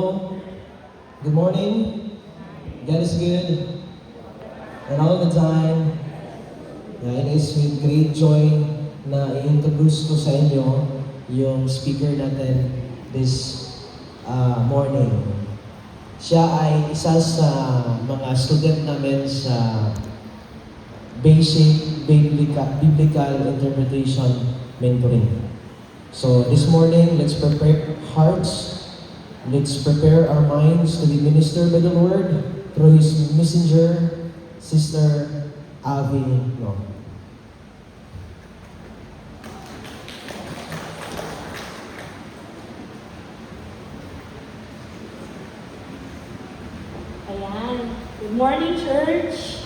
Hello. Good morning. God is good. And all the time. It is with great joy na i-introduce ko sa inyo yung speaker natin this morning. Siya ay isa sa mga student namin sa Basic Biblical Interpretation Mentoring. So this morning, let's prepare hearts. Let's prepare our minds to be ministered by the Lord through His messenger, Sister Avi No. Ayan. Good morning, church.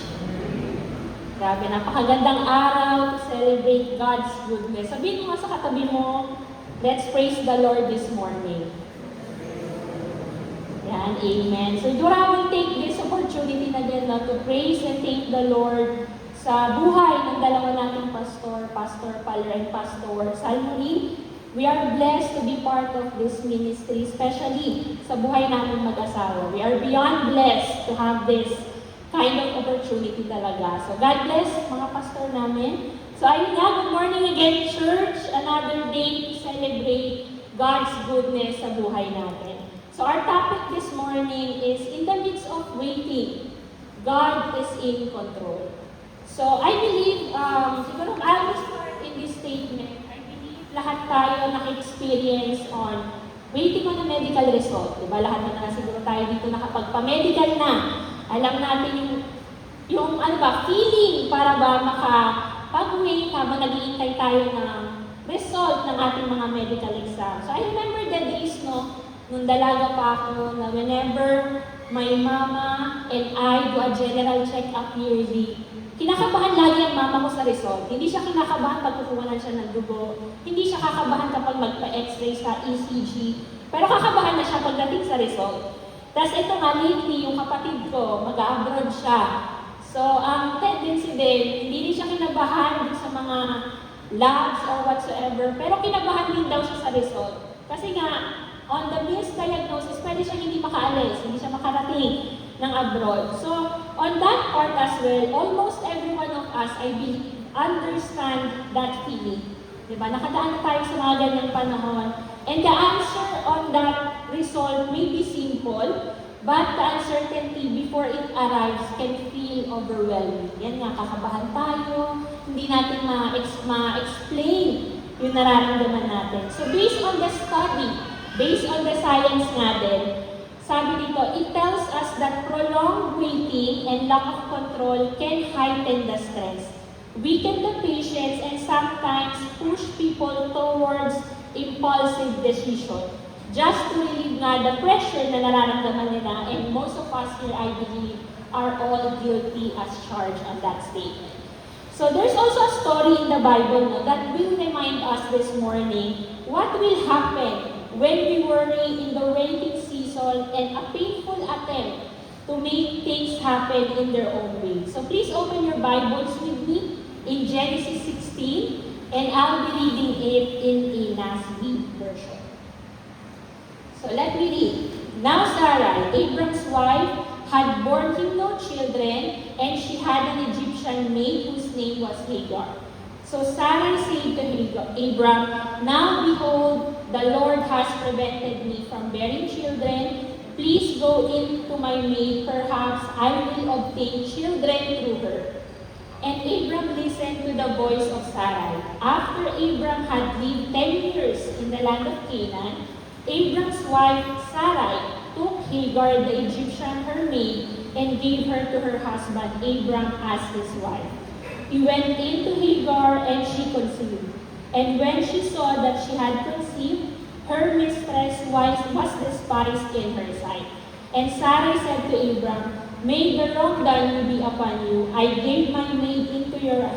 Grabe, napakagandang araw to celebrate God's goodness. Sabihin mo nga sa katabi mo, let's praise the Lord this morning. Yan, amen. So, I will take this opportunity na din to praise and thank the Lord sa buhay ng dalawa nating pastor, Pastor Paler and Pastor Salmuri. We are blessed to be part of this ministry, especially sa buhay natin mag-asawa. We are beyond blessed to have this kind of opportunity talaga. So, God bless mga pastor namin. So, ayun nga, good morning again, church. Another day to celebrate God's goodness sa buhay natin. So our topic this morning is, in the midst of waiting, God is in control. So I believe, siguro I will start in this statement. I believe lahat tayo naka-experience on waiting on a medical result. Diba? Lahat na siguro tayo dito nakapagpa-medical na. Alam natin yung feeling para ba makapag-wait habang nag-iintay tayo ng result ng ating mga medical exam. So I remember the days, nung dalaga pa ako, na whenever my mama and I do a general check-up yearly, kinakabahan lagi ang mama ko sa result. Hindi siya kinakabahan pag kukuhanan siya ng dugo. Hindi siya kakabahan kapag magpa-x-ray sa ECG. Pero kakabahan na siya pagdating sa result. Tapos ito nga, lately, yung kapatid ko, mag-abroad siya. So, ang tendency din, hindi rin siya kinabahan sa mga labs or whatsoever. Pero kinabahan din daw siya sa result. Kasi nga, on the misdiagnosis, pwede siya hindi makaalis, hindi siya makarating ng abroad. So, on that part as well, almost every one of us, I believe, understand that feeling. Diba? Nakadaan na tayo sa mga ganyang panahon. And the answer on that result may be simple, but the uncertainty before it arrives can feel overwhelming. Yan nga, kakabahan tayo, hindi natin ma-explain yung nararamdaman natin. So, based on the study, based on the science nga din, sabi dito, it tells us that prolonged waiting and lack of control can heighten the stress, weaken the patience, and sometimes push people towards impulsive decision. Just to relieve nga the pressure na nararamdaman nila, and most of us here, I believe, are all guilty as charged on that statement. So there's also a story in the Bible that will remind us this morning what will happen when we worry in the waiting season and a painful attempt to make things happen in their own way. So please open your Bibles with me in Genesis 16, and I'll be reading it in a NASB version. So let me read. Now Sarai, Abram's wife, had borne him no children, and she had an Egyptian maid whose name was Hagar. So Sarai said to Abram, now behold, the Lord has prevented me from bearing children. Please go in to my maid, perhaps I will obtain children through her. And Abram listened to the voice of Sarai. After Abram had lived 10 years in the land of Canaan, Abram's wife Sarai took Hagar the Egyptian her maid and gave her to her husband Abram as his wife. He went in to Hagar and she conceived. And when she saw that she had conceived, her mistress was despised in her sight. And Sarai said to Abram, may the wrong done be upon you. I gave my maid into your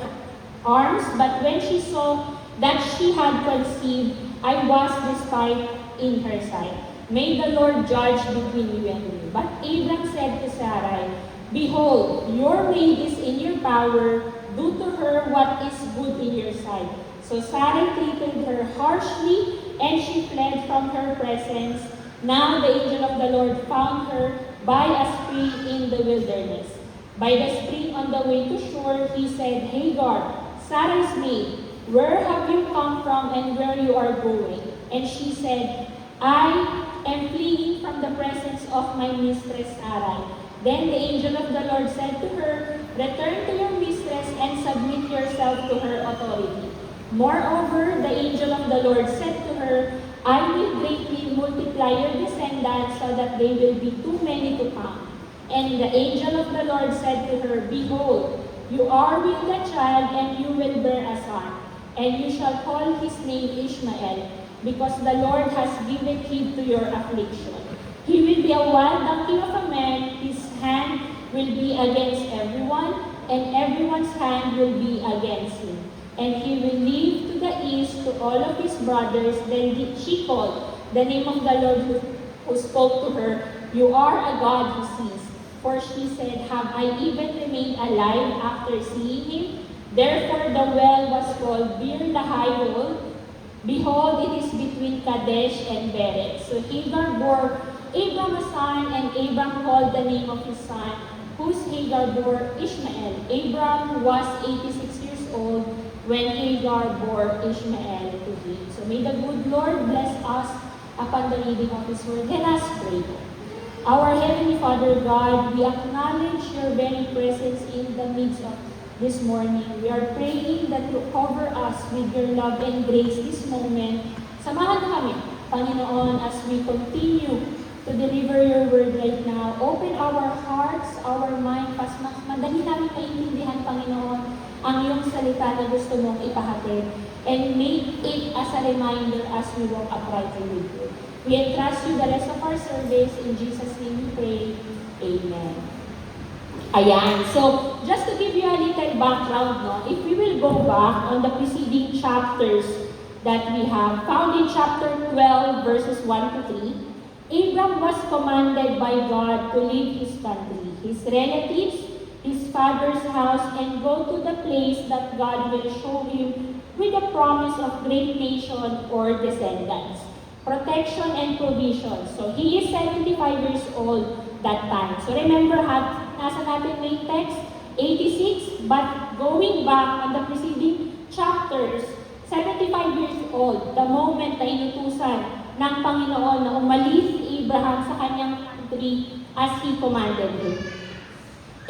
arms, but when she saw that she had conceived, I was despised in her sight. May the Lord judge between you and me. But Abram said to Sarai, behold, your maid is in your power. Do to her what is good in your sight. So Sarai treated her harshly, and she fled from her presence. Now the angel of the Lord found her by a spring in the wilderness. By the spring on the way to shore, he said, Hagar, Sarah's maid, where have you come from and where you are going? And she said, I am fleeing from the presence of my mistress Sarai. Then the angel of the Lord said to her, return to your mistress and submit yourself to her authority. Moreover, the angel of the Lord said to her, I will greatly multiply your descendants so that they will be too many to count. And the angel of the Lord said to her, behold, you are with the child and you will bear a son, and you shall call his name Ishmael, because the Lord has given heed to your affliction. He will be a wild donkey of a man, his hand will be against everyone, and everyone's hand will be against him. And he will leave to the east to all of his brothers. Then she called the name of the Lord who spoke to her, you are a God who sees. For she said, have I even remained alive after seeing him? Therefore the well was called Bir Lahai. Behold, it is between Kadesh and Beret. So Hagar bore Abram a son, and Abram called the name of his son, whose Hagar bore Ishmael. Abram was 86 years old when Hagar bore Ishmael to him. So may the good Lord bless us upon the reading of His word. Let us pray. Our Heavenly Father God, we acknowledge your very presence in the midst of this morning. We are praying that you cover us with your love and grace this moment. Samahan kami, Panginoon, as we continue to deliver your word right now. Open our hearts, our mind, mas madali namin maintindihan, Panginoon, ang iyong salita na gusto mong ipahatid. And make it as a reminder as we walk uprightly with you. We entrust you the rest of our service. In Jesus' name we pray. Amen. Ayan. So, just to give you a little background, no, if we will go back on the preceding chapters that we have, found in chapter 12, verses 1 to 3, Abram was commanded by God to leave his country, his relatives, his father's house, and go to the place that God will show him with the promise of great nation or descendants, protection and provision. So he is 75 years old that time. So remember, nasa natin main text, 86, but going back on the preceding chapters, 75 years old, the moment na inutusan ng Panginoon na umalis si Abraham sa kanyang country as he commanded him.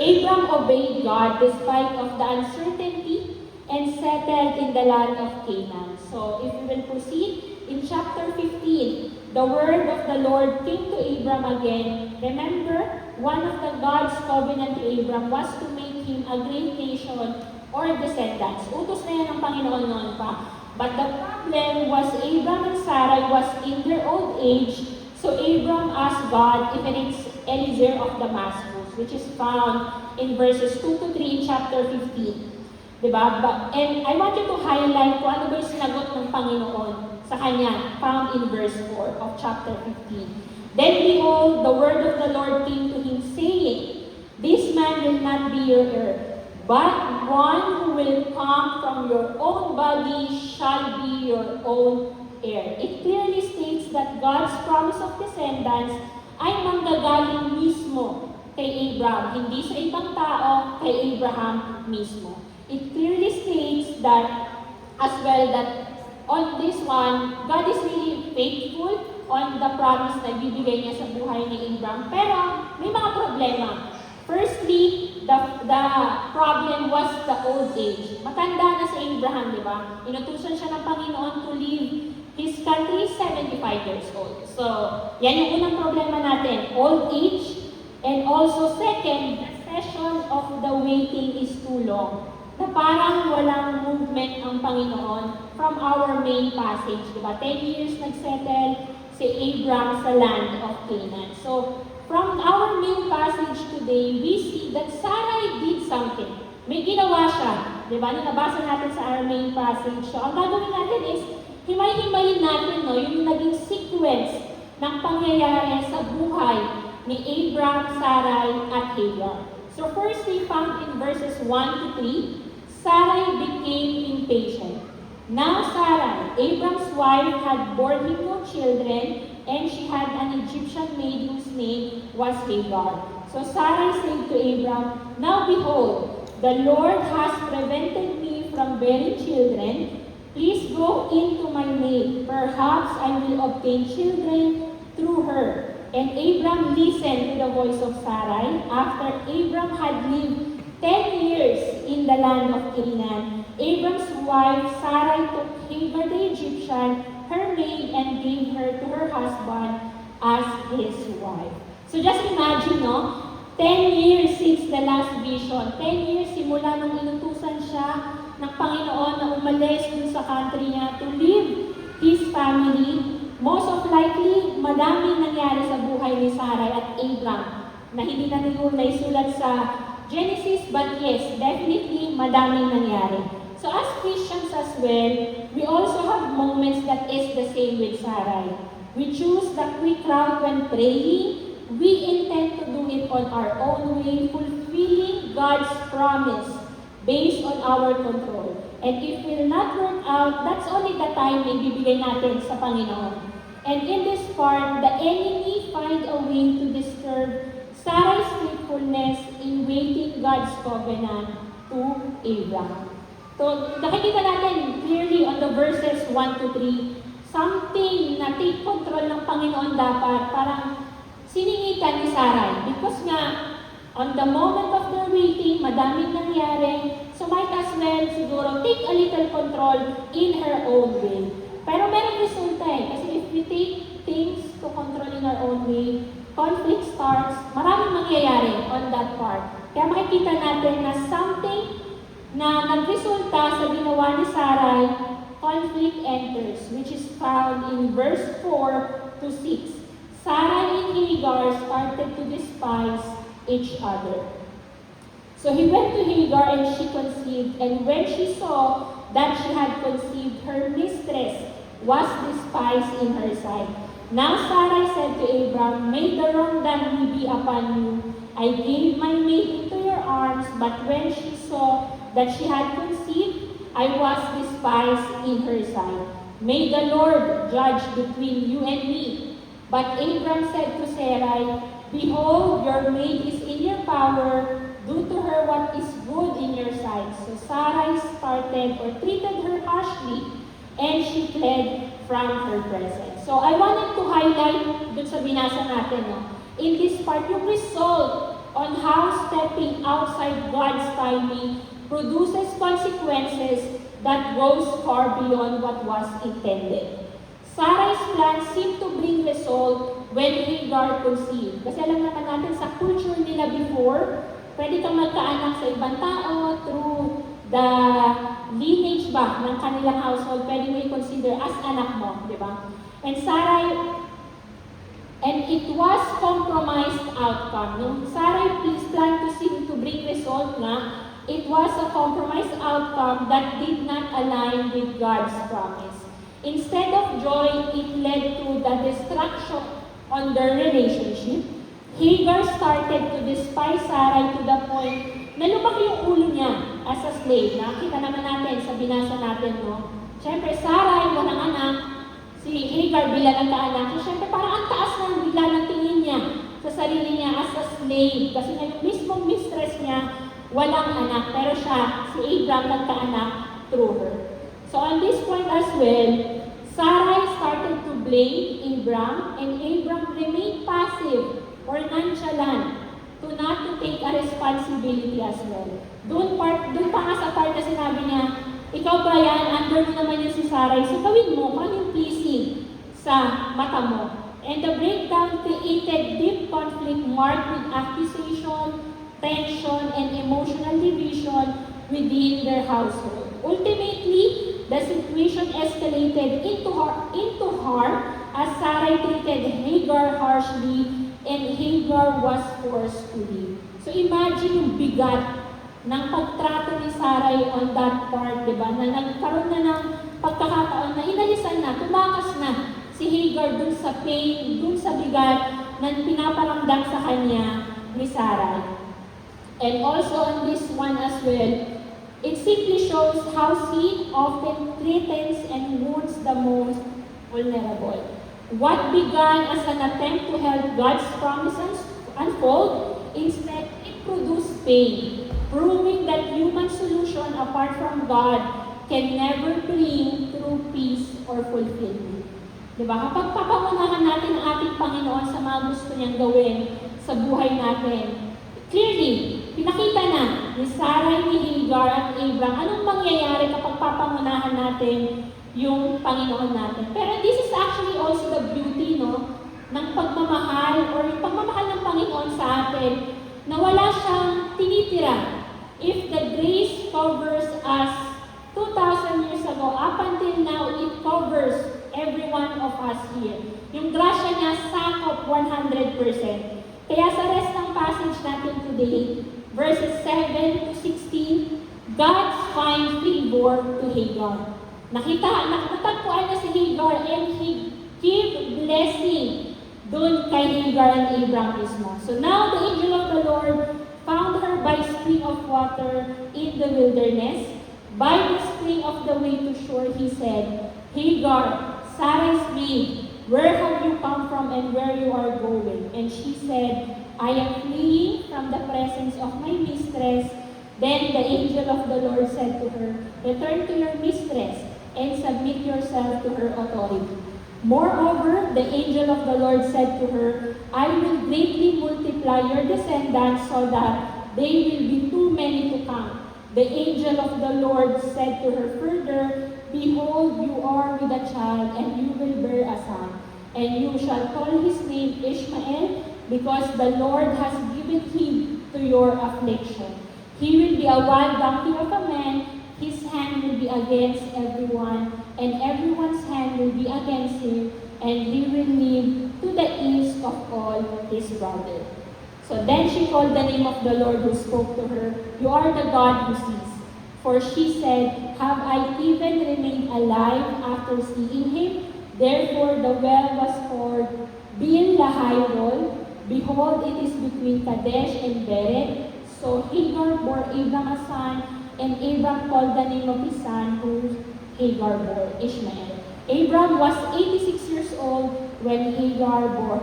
Abram obeyed God despite of the uncertainty and settled in the land of Canaan. So if we will proceed, in chapter 15, the word of the Lord came to Abram again. Remember, one of the God's covenant to Abram was to make him a great nation or descendants. Utos na yan ng Panginoon noon pa. But the problem was Abram and Sarai was in their old age, so Abram asked God if it is Eliezer of Damascus, which is found in verses 2 to 3 in chapter 15. Diba? And I want you to highlight kung ano ba yung sinagot ng Panginoon sa kanya, found in verse 4 of chapter 15. Then behold, the word of the Lord came to him, saying, this man will not be your heir, but one who will come from your own body shall be your own heir. It clearly states that God's promise of descendants ay manggagaling mismo kay Abraham, hindi sa ibang tao, kay Abraham mismo. It clearly states that as well that on this one, God is really faithful on the promise na ibibigay niya sa buhay ni Abraham. Pero may mga problema. Firstly, the problem was the old age. Matanda na si Abraham, di ba? Inutusan siya ng Panginoon to leave his country 75 years old. So, yan yung unang problema natin. Old age. And also, second, the session of the waiting is too long. Na parang walang movement ang Panginoon from our main passage. Diba? 10 years nagsettle si Abraham sa land of Canaan. So, from our main passage today, we see that Sarai did something. May ginawa siya. Diba? Nabasa natin sa our main passage. So, ang gagawin natin is, himay-himayin natin yung naging sequence ng pangyayari sa buhay ni Abraham, Sarai, at Hagar. So first we found in verses 1 to 3, Sarai became impatient. Now Sarah, Abram's wife, had borne him no children, and she had an Egyptian maid whose name was Hagar. So Sarai said to Abram, Now behold, the Lord has prevented me from bearing children. Please go in to my maid. Perhaps I will obtain children through her. And Abram listened to the voice of Sarai. After Abram had lived 10 years in the land of Canaan, Abram's wife Sarai took Hagar the Egyptian, her maid, and gave her to her husband as his wife. So just imagine, no? 10 years since the last vision. 10 years simula nung inutusan siya ng Panginoon na umalis dun sa country niya to leave his family. Most of likely, madaming nangyari sa buhay ni Sarai at Abram na hindi na naisulat sa Genesis, but yes, definitely madaming nangyari. So as Christians as well, we also have moments that is the same with Sarai. We choose the quick route when praying. We intend to do it on our own way, fulfilling God's promise based on our control. And if it will not work out, that's only the time na ibibigay natin sa Panginoon. And in this part, the enemy find a way to disturb Sarah's faithfulness in waiting God's covenant to Abraham. So, nakikita natin clearly on the verses 1 to 3, something na take control ng Panginoon dapat, parang siningitan ni Sarai. Because nga, on the moment of their waiting, madaming nangyari, so might as well siguro take a little control in her own way. Pero merong resulta kasi if we take things to control in our own way, conflict starts, maraming mangyayari on that part. Kaya makikita natin na something na nagresulta sa ginawa ni Sarai, conflict enters, which is found in verse 4 to 6. Sarai and Hagar started to despise each other. So he went to Hagar and she conceived, and when she saw that she had conceived, her mistress was despised in her sight. Now Sarai said to Abram, May the wrong done be upon you. I gave my maid into your arms, but when she saw that she had conceived, I was despised in her sight. May the Lord judge between you and me. But Abram said to Sarai, Behold, your maid is in your power. Do to her what is good in your sight. So Sarai started or treated her harshly, and she fled from her presence. So I wanted to highlight dun sa binasa natin, no? In this part, yung result on how stepping outside God's timing produces consequences that goes far beyond what was intended. Sarai's plan seemed to bring result when Hagar conceived. Kasi alam naman natin sa culture nila before, pwede kang magkaanak sa ibang tao through the lineage ba ng kanilang household, pwede mo i-consider as anak mo, di ba? And it was compromised outcome. Nung Sarai plan to seem to bring result na, it was a compromised outcome that did not align with God's promise. Instead of joy, it led to the destruction on their relationship. Hagar started to despise Sarai to the point na lumaki yung ulo niya as a slave. Nakita naman natin sa binasa natin, no? Siyempre, Sarai, walang anak. Si Hagar, bilang nagkaanak. So, siyempre, parang ang taas ng bigla ng tingin niya sa sarili niya as a slave. Kasi nga yung mismong mistress niya, walang anak. Pero siya, si Abram, nagkaanak through her. So, on this point as well, Sarai started to blame Abram, and Abram remained passive or nonchalant to not to take a responsibility as well. Doon pa nga sa part na sinabi niya, ikaw Brian, under mo naman yun si Sarai, so gawin mo kung yung pleasing sa mata mo. And the breakdown created deep conflict marked with accusation, tension, and emotional division within their household. Ultimately, the situation escalated into harm as Sarai treated Hagar harshly and Hagar was forced to leave. So imagine yung bigat ng pagtrato ni Sarai on that part, di ba? Na nagkaroon na ng pagkakataon na inalisan na, tumakas na si Hagar dun sa pain, dun sa bigat na pinaparamdam sa kanya ni Sarai. And also on this one as well, It simply shows how sin often threatens and wounds the most vulnerable. What began as an attempt to help God's promises unfold, instead it produced pain, proving that human solution apart from God can never bring true peace or fulfillment. Diba? Kapag papangunahan natin ang ating Panginoon sa mga gusto niyang gawin sa buhay natin, clearly, pinakita na ni Sarah, ni Hagar at Abraham anong mangyayari kapag papangunahan natin yung Panginoon natin. Pero this is actually also the beauty, no, ng pagmamahal or yung pagmamahal ng Panginoon sa atin na wala siyang tinitira. If the grace covers us 2,000 years ago, up until now, it covers every one of us here. Yung grasya niya sakop 100%. Kaya sa rest ng passage natin today, verses 7 to 16, God finds favor to Hagar. Natagpuan na si Hagar and He gave blessing doon kay Hagar and Abraham mismo. So now the angel of the Lord found her by spring of water in the wilderness. By the spring of the way to shore, he said, Hagar, Sarah's maid, where have you come from and where you are going? And she said, I am fleeing from the presence of my mistress. Then the angel of the Lord said to her, return to your mistress and submit yourself to her authority. Moreover, the angel of the Lord said to her, I will greatly multiply your descendants so that they will be too many to count. The angel of the Lord said to her further, behold, you are with a child, and you will bear a son, and you shall call his name Ishmael, because the Lord has given him to your affliction. He will be a wild donkey of a man, his hand will be against everyone, and everyone's hand will be against him, and he will live to the east of all his brothers. So then she called the name of the Lord who spoke to her, you are the God who sees. For she said, have I even remained alive after seeing him? Therefore the well was called Bil-Lahai-Roi. Behold, it is between Kadesh and Bered. So Hagar bore Abraham a son, and Abraham called the name of his son, whom Hagar bore, Ishmael. Abraham was 86 years old when Hagar bore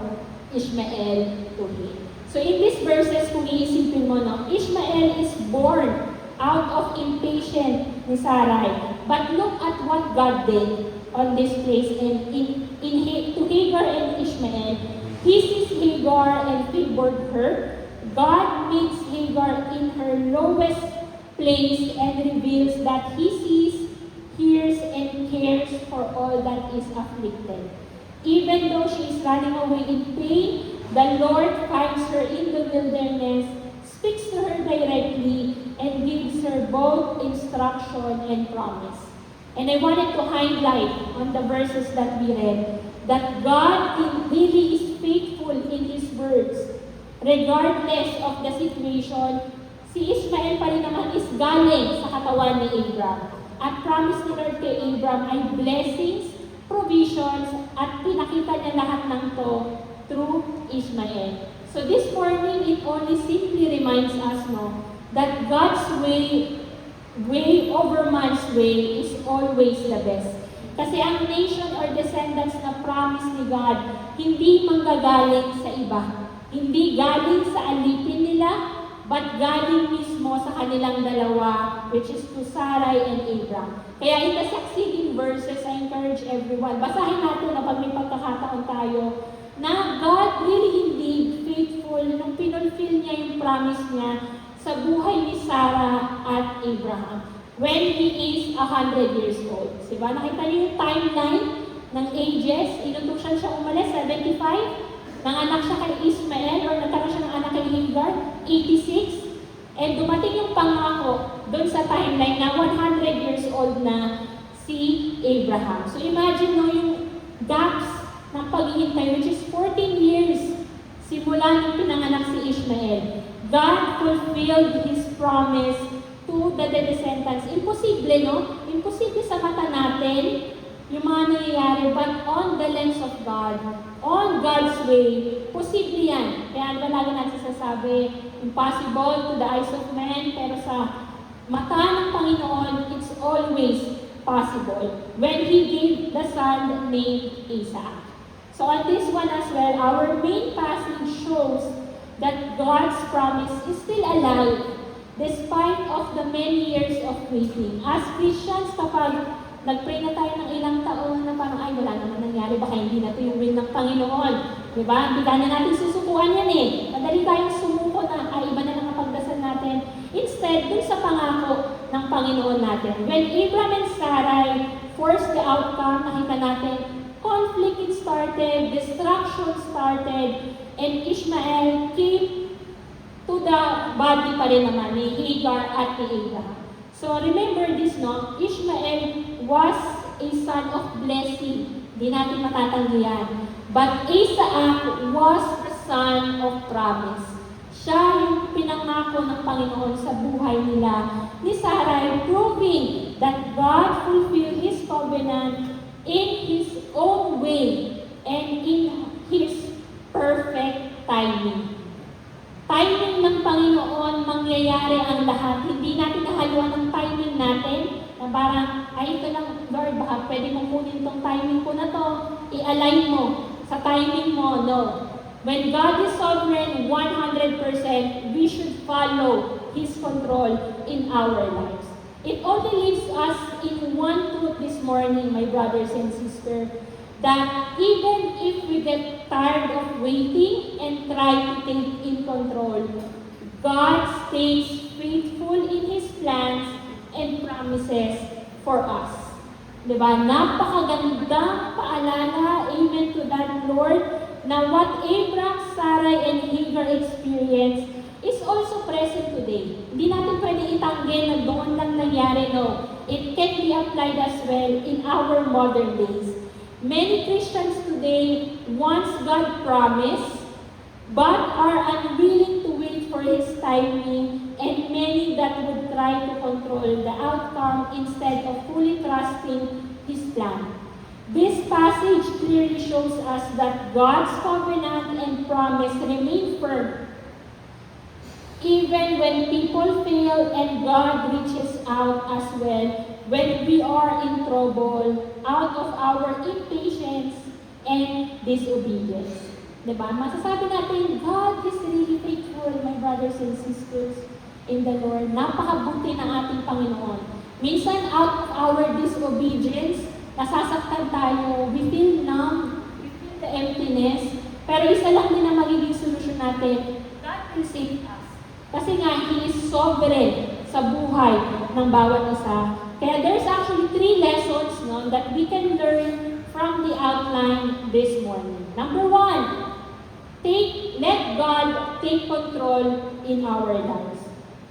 Ishmael to him. So in these verses, kung iisipin mo, no, Ishmael is born out of impatience ni Sarai. But look at what God did on this place. And to Hagar and Ishmael, he sees Hagar and favored her. God meets Hagar in her lowest place and reveals that he sees, hears, and cares for all that is afflicted. Even though she is running away in pain, the Lord finds her in the wilderness, speaks to her directly, and gives her both instruction and promise. And I wanted to highlight on the verses that we read, that God really is faithful in His words. Regardless of the situation, si Ishmael pa rin naman is galing sa katawan ni Abraham. At promise ni Lord kay Abraham ay blessings, provisions, at pinakita niya lahat ng to through Ishmael. So this morning, it only simply reminds us, no, that God's way over man's way is always the best. Kasi ang nation or descendants na promise ni God, hindi manggagaling sa iba. Hindi galing sa alipin nila, but galing mismo sa kanilang dalawa, which is to Sarai and Abraham. Kaya in the succeeding verses, I encourage everyone, basahin natin na pag may pagkakataon tayo, na God really indeed faithful nung pinulfill niya yung promise niya sa buhay ni Sarah at Abraham when he is 100 years old. Diba? Nakita niyo yung timeline ng ages, inutusan siya umalis, 75, nanganak siya kay Ishmael or nagkaroon siya ng anak kay Hagar, 86, and dumating yung pangako doon sa timeline na 100 years old na si Abraham. So imagine no, yung gaps ng paghihintay, which is 14 years simula nung pinanganak si Ishmael. God fulfilled His promise to the descendants. Imposible, no? Imposible sa mata natin yung mga nangyayari, but on the lens of God, on God's way, posible yan. Kaya lagi natin sasabi, impossible to the eyes of men, pero sa mata ng Panginoon, it's always possible when He gave the son named Isaac. So on this one as well, our main passage shows that God's promise is still alive despite of the many years of waiting. As Christians, kapag nag-pray na tayo ng ilang taon na parang, ay, wala naman nangyari, baka hindi na ito yung will ng Panginoon. Diba? Hindi ka na natin susukuan yan eh. Madali tayong sumuko na, ay, iba na lang ang pagdasal natin. Instead, dun sa pangako ng Panginoon natin. When Abraham and Sarai forced the outcome, nakita natin, conflict started, destruction started, and Ishmael came to the body pa rin naman ni Hagar at ni Abraham. So remember this, no? Ishmael was a son of blessing. Di natin matatanggihan. But Isaac was the son of promise. Siya yung pinangako ng Panginoon sa buhay nila ni Sarai, proving that God fulfilled His covenant in His own way and in His perfect timing. Timing ng Panginoon, mangyayari ang lahat. Hindi natin nahaluan ng timing natin na parang, ay ito lang, Lord, baka pwede mong kunin tong timing ko na to, i-align mo sa timing mo. No. When God is sovereign 100%, we should follow His control in our lives. It only leaves us in one truth this morning, my brothers and sisters, that even if we get tired of waiting and try to take in control, God stays faithful in His plans and promises for us. Diba? Napakagandang paalala, amen to that, Lord, na what Abraham, Sarai, and Hagar experienced is also present today. Hindi natin pwede itanggi na doon lang nangyari, no. It can be applied as well in our modern days. Many Christians today wants God promise, but are unwilling to wait for His timing, and many that would try to control the outcome instead of fully trusting His plan. This passage clearly shows us that God's covenant and promise remain firm, even when people fail and God reaches out as well when we are in trouble out of our impatience and disobedience. Diba? Masasabi natin, God is really faithful, my brothers and sisters in the Lord. Napakabuti ng ating Panginoon. Minsan, out of our disobedience, nasasaktan tayo, we feel numb, we feel the emptiness, pero isa lang din ang magiging solusyon natin, God will save us. Kasi nga, He is sovereign sa buhay ng bawat isa. Kaya there's actually 3 lessons, no, that we can learn from the outline this morning. Number 1, let God take control in our lives.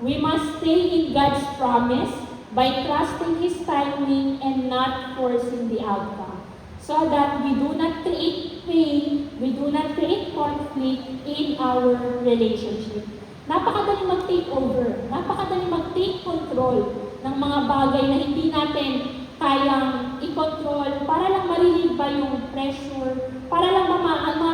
We must stay in God's promise by trusting His timing and not forcing the outcome, so that we do not create pain, we do not create conflict in our relationship. Napakadali mag-take over, napakadali mag-take control ng mga bagay na hindi natin kayang i-control para lang ma-relieve ba yung pressure, para lang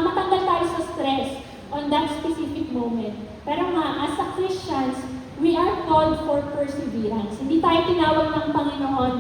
matanggal tayo sa stress on that specific moment. Pero nga, as a Christians, we are called for perseverance. Hindi tayo tinawag ng Panginoon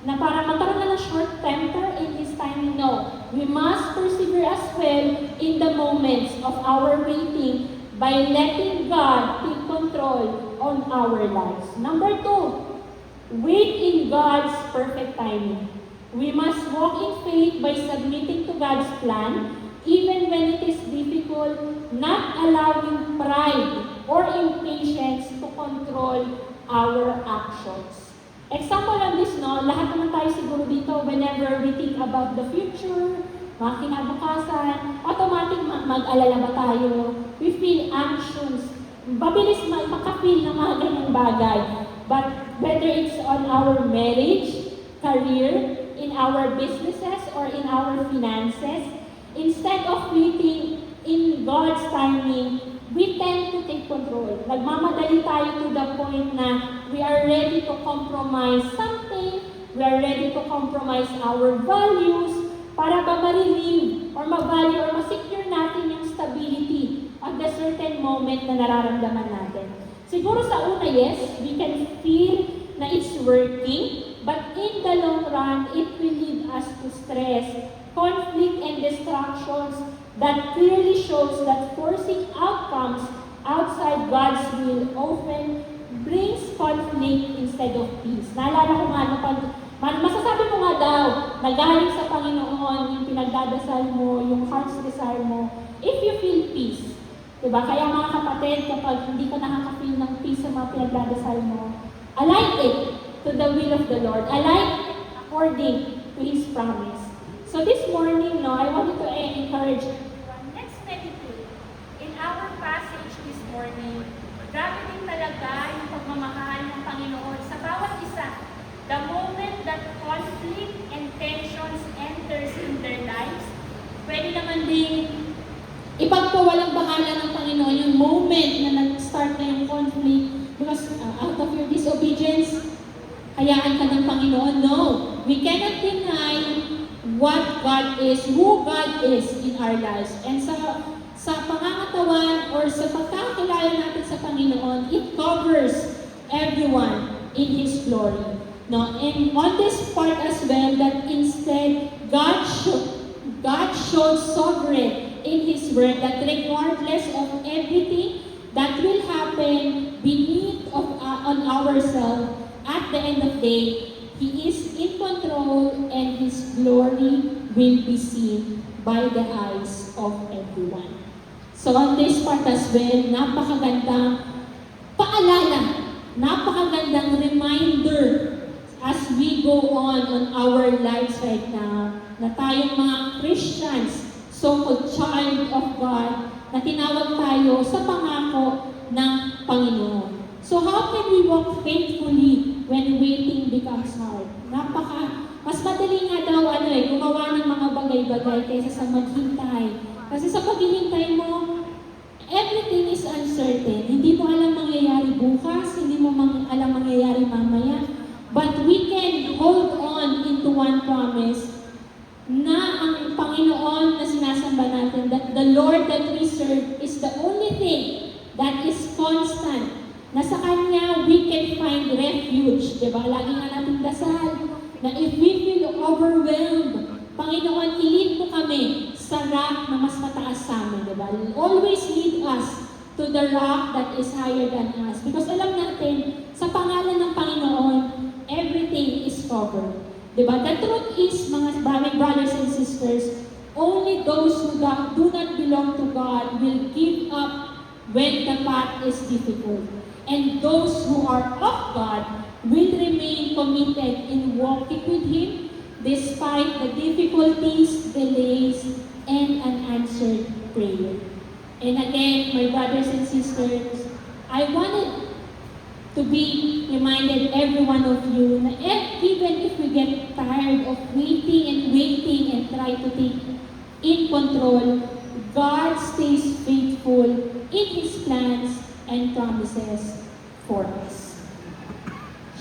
na para magkaroon na ng short temper in His timing. No, we must persevere as well in the moments of our waiting by letting God take control on our lives. Number 2, wait in God's perfect timing. We must walk in faith by submitting to God's plan, even when it is difficult, not allowing pride or impatience to control our actions. Example on this, no, lahat naman tayo siguro dito, whenever we think about the future, mga kinabukasan, automatic mag-alala ba tayo? We feel anxious. Mabilis makafeel ng mga ganyang bagay. But whether it's on our marriage, career, in our businesses, or in our finances, instead of waiting in God's timing, we tend to take control. Nagmamadali tayo to the point na we are ready to compromise something, we are ready to compromise our values, para ba ma-relieve or ma-value or ma-secure natin yung stability at the certain moment na nararamdaman natin. Siguro sa una, yes, we can feel na it's working, but in the long run, it will lead us to stress, conflict, and distractions that clearly shows that forcing outcomes outside God's will often brings conflict instead of peace. Naalala ko nga, masasabi mo nga daw, na galing sa Panginoon, yung pinagdadasal mo, yung heart's desire mo, if you feel peace. Diba? Kaya mga kapatid, kapag hindi ka nakaka-feel ng peace sa mga pinagdadasal mo, align it to the will of the Lord. Align it according to His promise. So this morning, I wanted to encourage everyone, let's meditate in our passage this morning. Grabe din talaga yung pagmamahal ng Panginoon sa bawat isa. The moment that conflict and tensions enters in their lives, pwede naman din ipagpawalang bahala ng Panginoon yung moment na nag-start na yung conflict because out of your disobedience, hayaan ka ng Panginoon. No, we cannot deny what God is, who God is in our lives. And sa pangangatawan or sa pagkakilala natin sa Panginoon, it covers everyone in His glory. No? And on this part as well, that instead, God showed sovereign in His word that regardless of everything that will happen beneath on ourselves, at the end of the day, He is in control and His glory will be seen by the eyes of everyone. So on this part as well, napakagandang paalala, napakagandang reminder as we go on our lives right now, na tayong mga Christians, so-called child of God, na tinawag tayo sa pangako ng Panginoon. So how can we walk faithfully when waiting becomes hard? Mas madali nga daw gumawa ng mga bagay-bagay kaysa sa maghintay. Kasi sa paghihintay mo, everything is uncertain. Hindi mo alam mangyayari bukas, hindi mo alam mangyayari mamaya. But we can hold on into one promise na ang Panginoon na sinasamba natin, that the Lord that we serve is the only thing that is constant. Na sa Kanya, we can find refuge. Diba? Lagi nga natin dasal na if we feel overwhelmed, Panginoon, ilid mo kami sa rock na mas mataas sa amin. Diba? Always lead us to the rock that is higher than us. Because alam natin, sa pangalan ng Panginoon, everything is covered. Diba? The truth is, mga brothers and sisters, only those who do not belong to God will give up when the path is difficult. And those who are of God will remain committed in walking with Him despite the difficulties, delays, and unanswered prayer. And again, my brothers and sisters, I wanted to be reminded, every one of you, na even if we get tired of waiting and try to take in control, God stays faithful in His plans and promises for us.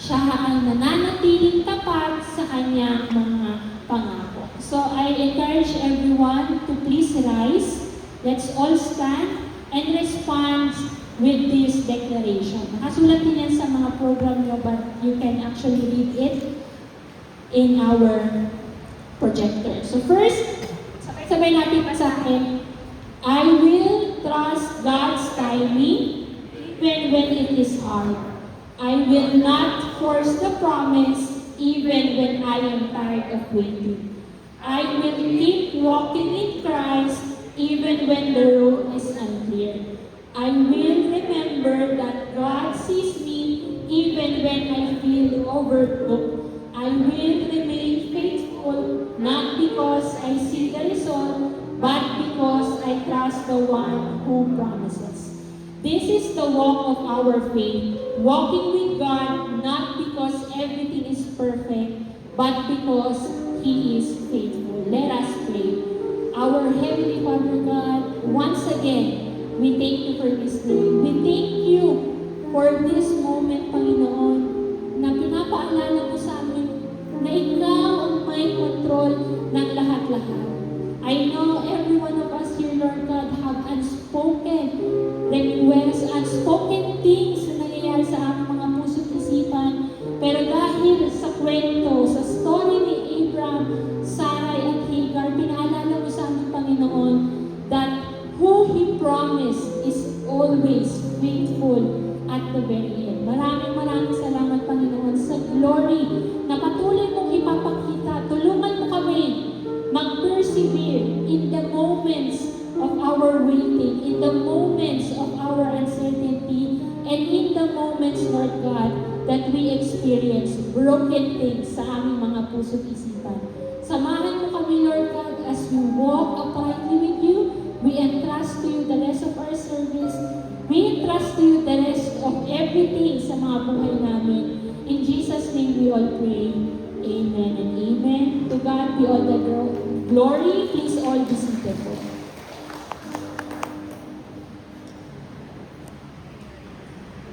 Siya ay nananatiling tapat sa Kanyang mga pangako. So I encourage everyone to please rise. Let's all stand and respond with this declaration. Nakasulat din yan sa mga program nyo, but you can actually read it in our projector. So first, sabay natin basahin, I will trust God's timing even when it is hard. I will not force the promise even when I am tired of waiting. I will keep walking in Christ even when the road is unclear. I will remember that God sees me even when I feel overlooked. I will remain faithful not because I see the result, but because I trust the one who promises. This is the walk of our faith, walking with God not because everything is perfect, but because He is faithful. Let us pray. Our Heavenly Father God, once again, we thank you for this day. We thank you for this moment, Panginoon, na pinapaalala mo sa amin na Ikaw ang may control ng lahat-lahat. I know every one of us here, Lord God, have unspoken requests, unspoken things na always faithful at the very end. Maraming salamat, Panginoon, sa glory na patuloy mong ipapakita. Tulungan mo kami mag-persevere in the moments of our waiting, in the moments of our uncertainty, and in the moments, Lord God, that we experience broken things sa aming mga puso't isipan. Samahan mo kami, Lord God, as we walk uprightly with you. We entrust to you the rest of our service. We entrust to you the rest of everything sa mga buhay namin. In Jesus' name we all pray. Amen and amen. To God be all the glory. Please all be seated.